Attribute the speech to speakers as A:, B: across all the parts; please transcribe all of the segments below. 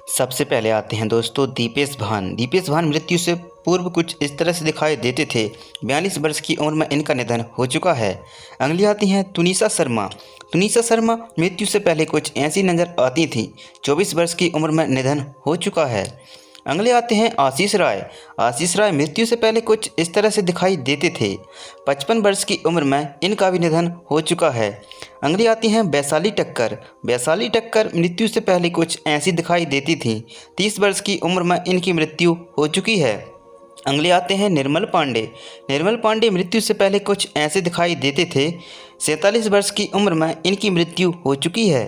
A: सबसे पहले आते हैं दोस्तों दीपेश भान। दीपेश भान मृत्यु से पूर्व कुछ इस तरह से दिखाई देते थे। 42 वर्ष की उम्र में इनका निधन हो चुका है। अगली आती हैं तुनिशा शर्मा। तुनिशा शर्मा मृत्यु से पहले कुछ ऐसी नज़र आती थी। 24 वर्ष की उम्र में निधन हो चुका है। अगले आते हैं आशीष राय। आशीष राय मृत्यु से पहले कुछ इस तरह से दिखाई देते थे। 55 वर्ष की उम्र में इनका भी निधन हो चुका है। अगली आती हैं वैशाली ठक्कर। वैशाली ठक्कर मृत्यु से पहले कुछ ऐसी दिखाई देती थी। 30 वर्ष की उम्र में इनकी मृत्यु हो चुकी है। अगले आते हैं निर्मल पांडे। निर्मल पांडे मृत्यु से पहले कुछ ऐसे दिखाई देते थे। 47 वर्ष की उम्र में इनकी मृत्यु हो चुकी है।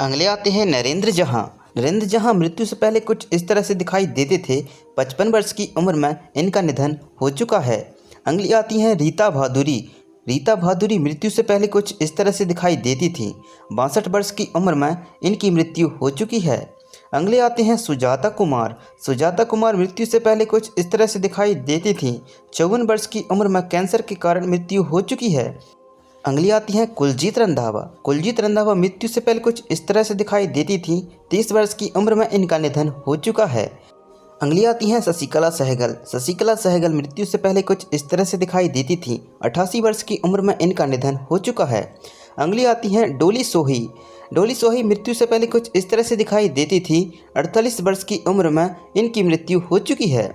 A: अगले आते हैं नरेंद्र जहाँ। नरेंद्र जहाँ मृत्यु से पहले कुछ इस तरह से दिखाई देते थे। 55 वर्ष की उम्र में इनका निधन हो चुका है। अगली आती हैं रीता भादुरी। रीता भादुरी मृत्यु से पहले कुछ इस तरह से दिखाई देती थी। 62 वर्ष की उम्र में इनकी मृत्यु हो चुकी है। अगले आते हैं सुजाता कुमार। सुजाता कुमार मृत्यु से पहले कुछ इस तरह से दिखाई देती थी। 54 वर्ष की उम्र में कैंसर के कारण मृत्यु हो चुकी है। अगली आती हैं कुलजीत रंधावा। कुलजीत रंधावा मृत्यु से पहले कुछ इस तरह से दिखाई देती थी। 30 वर्ष की उम्र में इनका निधन हो चुका है। अगली आती हैं शशिकला सहगल। शशिकला सहगल मृत्यु से पहले कुछ इस तरह से दिखाई देती थी। 88 वर्ष की उम्र में इनका निधन हो चुका है। अगली आती हैं डोली सोही। डोली सोही मृत्यु से पहले कुछ इस तरह से दिखाई देती थी। 48 वर्ष की उम्र में इनकी मृत्यु हो चुकी है।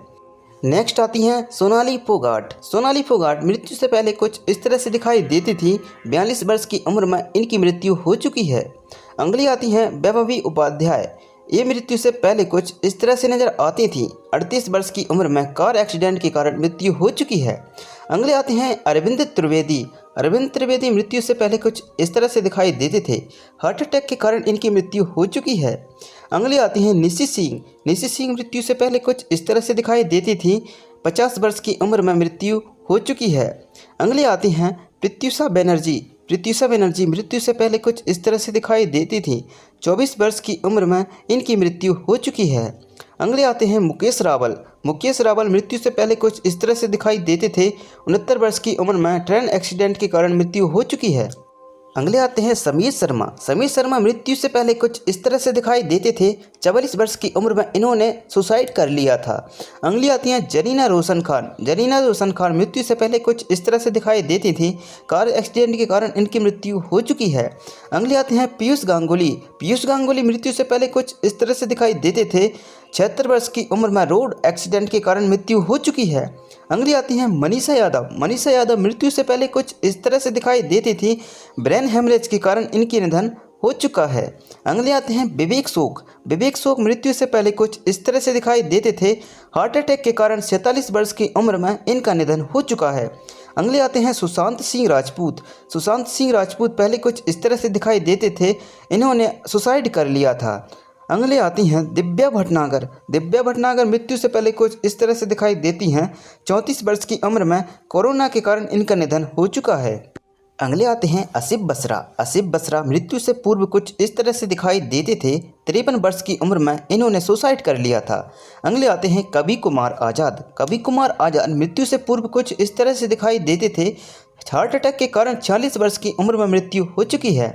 A: नेक्स्ट आती हैं सोनाली फोगाट। सोनाली फोगाट मृत्यु से पहले कुछ इस तरह से दिखाई देती थी। 42 वर्ष की उम्र में इनकी मृत्यु हो चुकी है। अगली आती हैं वैभवी उपाध्याय। ये मृत्यु से पहले कुछ इस तरह से नज़र आती थी। 38 वर्ष की उम्र में कार एक्सीडेंट के कारण मृत्यु हो चुकी है। अगले आते हैं अरविंद त्रिवेदी। अरविंद त्रिवेदी मृत्यु से पहले कुछ इस तरह से दिखाई देते थे। हार्ट अटैक के कारण इनकी मृत्यु हो चुकी है। अगली आती हैं निशी सिंह। निशी सिंह मृत्यु से पहले कुछ इस तरह से दिखाई देती थी। 50 वर्ष की उम्र में मृत्यु हो चुकी है। अगली आती हैं प्रत्युषा बनर्जी। प्रत्युषा बनर्जी मृत्यु से पहले कुछ इस तरह से दिखाई देती थी। 24 वर्ष की उम्र में इनकी मृत्यु हो चुकी है। अगले आते हैं मुकेश रावल। मुकेश रावल मृत्यु से पहले कुछ इस तरह से दिखाई देते थे। 69 वर्ष की उम्र में ट्रेन एक्सीडेंट के कारण मृत्यु हो चुकी है। अगले आते हैं समीर शर्मा। समीर शर्मा मृत्यु से पहले कुछ इस तरह से दिखाई देते थे। 44 वर्ष की उम्र में इन्होंने सुसाइड कर लिया था। अगली आती हैं जरीना रोशन खान। जरीना रोशन खान मृत्यु से पहले कुछ इस तरह से दिखाई देती थी। कार एक्सीडेंट के कारण इनकी मृत्यु हो चुकी है। अगले आते हैं पीयूष गांगुली। पीयूष गांगुली मृत्यु से पहले कुछ इस तरह से दिखाई देते थे। 76 वर्ष की उम्र में रोड एक्सीडेंट के कारण मृत्यु हो चुकी है। अगली आती हैं मनीषा यादव। मनीषा यादव मृत्यु से पहले कुछ इस तरह से दिखाई देती थी। ब्रेन हेमरेज के कारण इनकी निधन हो चुका है। अगले आते हैं विवेक शोक। विवेक शोक मृत्यु से पहले कुछ इस तरह से दिखाई देते थे। हार्ट अटैक के कारण 47 वर्ष की उम्र में इनका निधन हो चुका है। अगले आते हैं सुशांत सिंह राजपूत। सुशांत सिंह राजपूत पहले कुछ इस तरह से दिखाई देते थे। इन्होंने सुसाइड कर लिया था। अगले आती हैं दिव्या भटनागर। दिव्या भटनागर मृत्यु से पहले कुछ इस तरह से दिखाई देती हैं। 34 वर्ष की उम्र में कोरोना के कारण इनका निधन हो चुका है। अगले आते हैं आसिफ बसरा। आसिफ बसरा मृत्यु से पूर्व कुछ इस तरह से दिखाई देते थे। 53 वर्ष की उम्र में इन्होंने सुसाइड कर लिया था। अगले आते हैं कवि कुमार आज़ाद। कवि कुमार आज़ाद मृत्यु से पूर्व कुछ इस तरह से दिखाई देते थे। हार्ट अटैक के कारण 40 वर्ष की उम्र में मृत्यु हो चुकी है।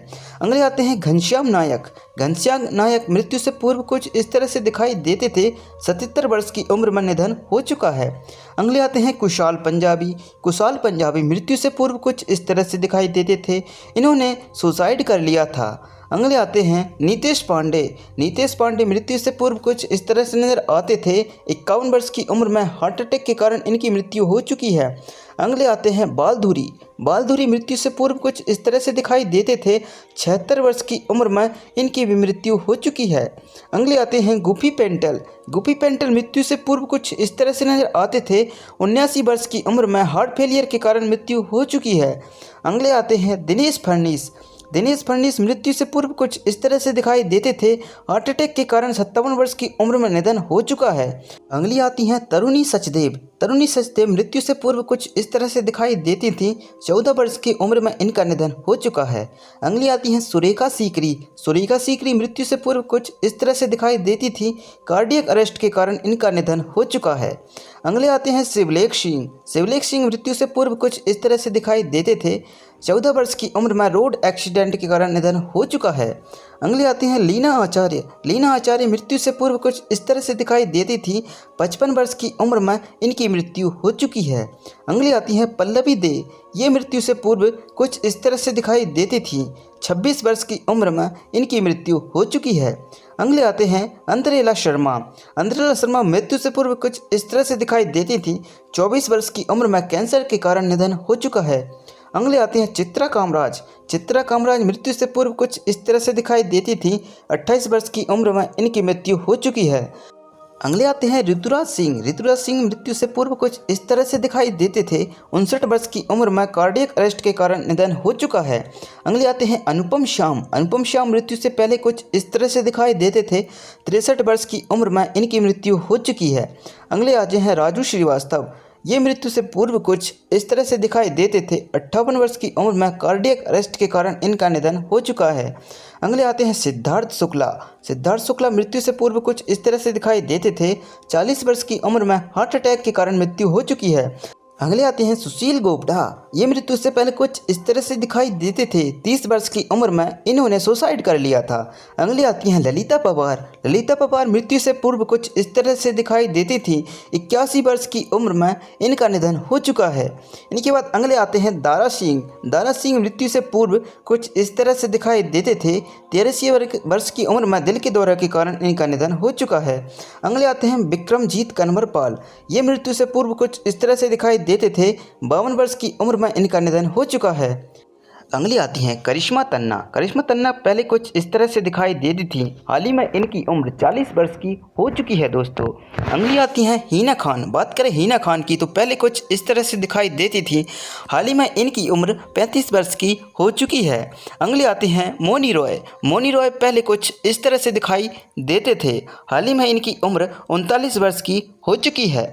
A: अगले आते हैं घनश्याम नायक। घनश्याम नायक मृत्यु से पूर्व कुछ इस तरह से दिखाई देते थे। 77 वर्ष की उम्र में निधन हो चुका है। अगले आते हैं कुशाल पंजाबी। कुशाल पंजाबी मृत्यु से पूर्व कुछ इस तरह से दिखाई देते थे। इन्होंने सुसाइड कर लिया था। अगले आते हैं नीतेश पांडे। नीतेश पांडे मृत्यु से पूर्व कुछ इस तरह से नजर आते थे। 51 वर्ष की उम्र में हार्ट अटैक के कारण इनकी मृत्यु हो चुकी है। अगले आते हैं बालधुरी। बालधुरी मृत्यु से पूर्व कुछ इस तरह से दिखाई देते थे। 76 वर्ष की उम्र में इनकी भी मृत्यु हो चुकी है। अगले आते हैं गुफी पेंटल। गुफी पेंटल मृत्यु से पूर्व कुछ इस तरह से नजर आते थे। 79 वर्ष की उम्र में हार्ट फेलियर के कारण मृत्यु हो चुकी है। अगले आते हैं दिनेश फडणीस। दिनेश फडणीस मृत्यु से पूर्व कुछ इस तरह से दिखाई देते थे। हार्ट अटैक के कारण 57 वर्ष की उम्र में निधन हो चुका है। अगली आती हैं तरुणी सचदेव। तरुणी सचदेव मृत्यु से पूर्व कुछ इस तरह से दिखाई देती थी। 14 वर्ष की उम्र में इनका निधन हो चुका है। अगली आती हैं सुरेखा सीकरी। सुरेखा सीकरी मृत्यु से पूर्व कुछ इस तरह से दिखाई देती थी। कार्डियक अरेस्ट के कारण इनका निधन हो चुका है। अगले आते हैं शिवलेख सिंह। शिवलेख सिंह मृत्यु से पूर्व कुछ इस तरह से दिखाई देते थे। 14 वर्ष की उम्र में रोड एक्सीडेंट के कारण निधन हो चुका है। अगली आती हैं लीना आचार्य। लीना आचार्य मृत्यु से पूर्व कुछ इस तरह से दिखाई देती थी। 55 वर्ष की उम्र में इनकी मृत्यु हो चुकी है। अगली आती हैं पल्लवी दे। ये मृत्यु से पूर्व कुछ इस तरह से दिखाई देती थी। 26 वर्ष की उम्र में इनकी मृत्यु हो चुकी है। अगले आते हैं अंतरेला शर्मा। अंतरेला शर्मा मृत्यु से पूर्व कुछ इस तरह से दिखाई देती थी। 24 वर्ष की उम्र में कैंसर के कारण निधन हो चुका है। अगले आते हैं चित्रा कामराज। चित्रा कामराज मृत्यु से पूर्व कुछ इस तरह से दिखाई देती थी। 28 वर्ष की उम्र में इनकी मृत्यु हो चुकी है। अगले आते हैं ऋतुराज सिंह। ऋतुराज सिंह मृत्यु से पूर्व कुछ इस तरह से दिखाई देते थे। 59 वर्ष की उम्र में कार्डियक अरेस्ट के कारण निधन हो चुका है। अगले आते हैं अनुपम श्याम। अनुपम श्याम मृत्यु से पहले कुछ इस तरह से दिखाई देते थे। 63 वर्ष की उम्र में इनकी मृत्यु हो चुकी है। अगले आते हैं राजू श्रीवास्तव। ये मृत्यु से पूर्व कुछ इस तरह से दिखाई देते थे। 58 वर्ष की उम्र में कार्डियक अरेस्ट के कारण इनका निधन हो चुका है। अगले आते हैं सिद्धार्थ शुक्ला। सिद्धार्थ शुक्ला मृत्यु से पूर्व कुछ इस तरह से दिखाई देते थे। 40 वर्ष की उम्र में हार्ट अटैक के कारण मृत्यु हो चुकी है। अगले आते हैं सुशील गोपड़ा। ये मृत्यु से पहले कुछ इस तरह से दिखाई देते थे। 30 वर्ष की उम्र में इन्होंने सुसाइड कर लिया था। अगले आती हैं ललिता पवार। ललिता पवार मृत्यु से पूर्व कुछ इस तरह से दिखाई देती थी। 81 वर्ष की उम्र में इनका निधन हो चुका है। इनके बाद अगले आते हैं दारा सिंह। दारा सिंह मृत्यु से पूर्व कुछ इस तरह से दिखाई देते थे। 83 वर्ष की उम्र में दिल के दौरे के कारण इनका निधन हो चुका है। अगले आते हैं विक्रमजीत कन्वरपाल। ये मृत्यु से पूर्व कुछ इस तरह से दिखाई देते थे। 52 वर्ष की उम्र में इनका निधन हो चुका है। अगली आती हैं करिश्मा तन्ना। करिश्मा तन्ना पहले कुछ इस तरह से दिखाई देती थी। हाल ही में इनकी उम्र 40 वर्ष की हो चुकी है दोस्तों। अगली आती हैं हीना खान। बात करें हीना खान की तो पहले कुछ इस तरह से दिखाई देती थी। हाल ही में इनकी उम्र 35 वर्ष की हो चुकी है। अगली आती हैं मोनी रॉय। मोनी रॉय पहले कुछ इस तरह से दिखाई देते थे। हाल ही में इनकी उम्र 39 वर्ष की हो चुकी है।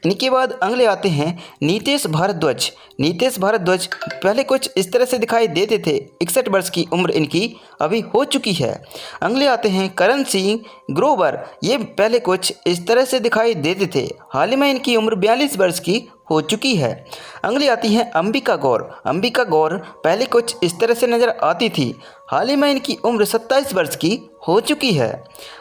A: इनके बाद अगले आते हैं नीतेश भारद्वाज। नीतेश भारद्वाज पहले कुछ इस तरह से दिखाई देते थे। 61 वर्ष की उम्र इनकी अभी हो चुकी है। अगले आते हैं करण सिंह ग्रोवर। ये पहले कुछ इस तरह से दिखाई देते थे। हाल ही में इनकी उम्र 42 वर्ष की हो चुकी है। अगली आती हैं अंबिका गौर। अंबिका गौर पहले कुछ इस तरह से नज़र आती थी। हाल ही में इनकी उम्र 27 वर्ष की हो चुकी है।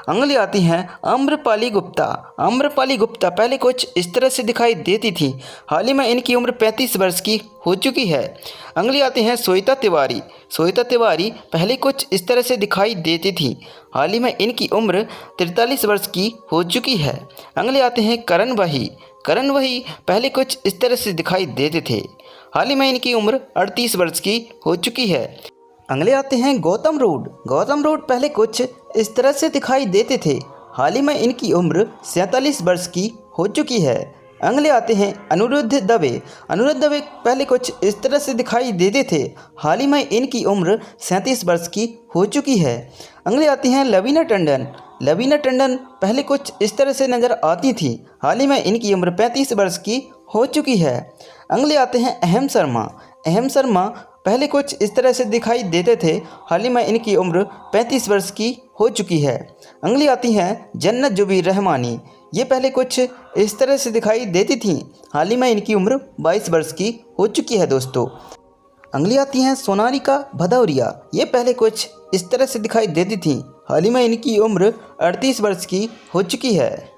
A: अगली आती हैं आम्रपाली गुप्ता। आम्रपाली गुप्ता पहले कुछ इस तरह से दिखाई देती थी। हाल ही में इनकी उम्र 35 वर्ष की हो चुकी है। अगली आती हैं श्वेता तिवारी। श्वेता तिवारी पहले कुछ इस तरह से दिखाई देती थी। हाल ही में इनकी उम्र 43 वर्ष की हो चुकी है। अगले आते हैं करण वही। करण वही पहले कुछ इस तरह से दिखाई देते थे। हाल ही में इनकी उम्र 38 वर्ष की हो चुकी है। अगले आते हैं गौतम रोड। गौतम रोड पहले कुछ इस तरह से दिखाई देते थे। हाल ही में इनकी उम्र 47 वर्ष की हो चुकी है। अगले आते हैं अनिरुद्ध दवे। अनिरुद्ध दवे पहले कुछ इस तरह से दिखाई देते थे। हाल ही में इनकी उम्र 37 वर्ष की हो चुकी है। अगले आती हैं लवीना टंडन। लवीना टंडन पहले कुछ इस तरह से नज़र आती थी। हाल ही में इनकी उम्र 35 वर्ष की हो चुकी है। अगले आते हैं अहम शर्मा। अहम शर्मा पहले कुछ इस तरह से दिखाई देते थे। हाल ही में इनकी उम्र 35 वर्ष की हो चुकी है। अगली आती हैं जन्नत जुबीर रहमानी। ये पहले कुछ इस तरह से दिखाई देती थी। हाल ही में इनकी उम्र 22 वर्ष की हो चुकी है दोस्तों। अगली आती हैं सोनालिका भदौरिया। ये पहले कुछ इस तरह से दिखाई देती थी। हाल ही में इनकी उम्र 38 वर्ष की हो चुकी है।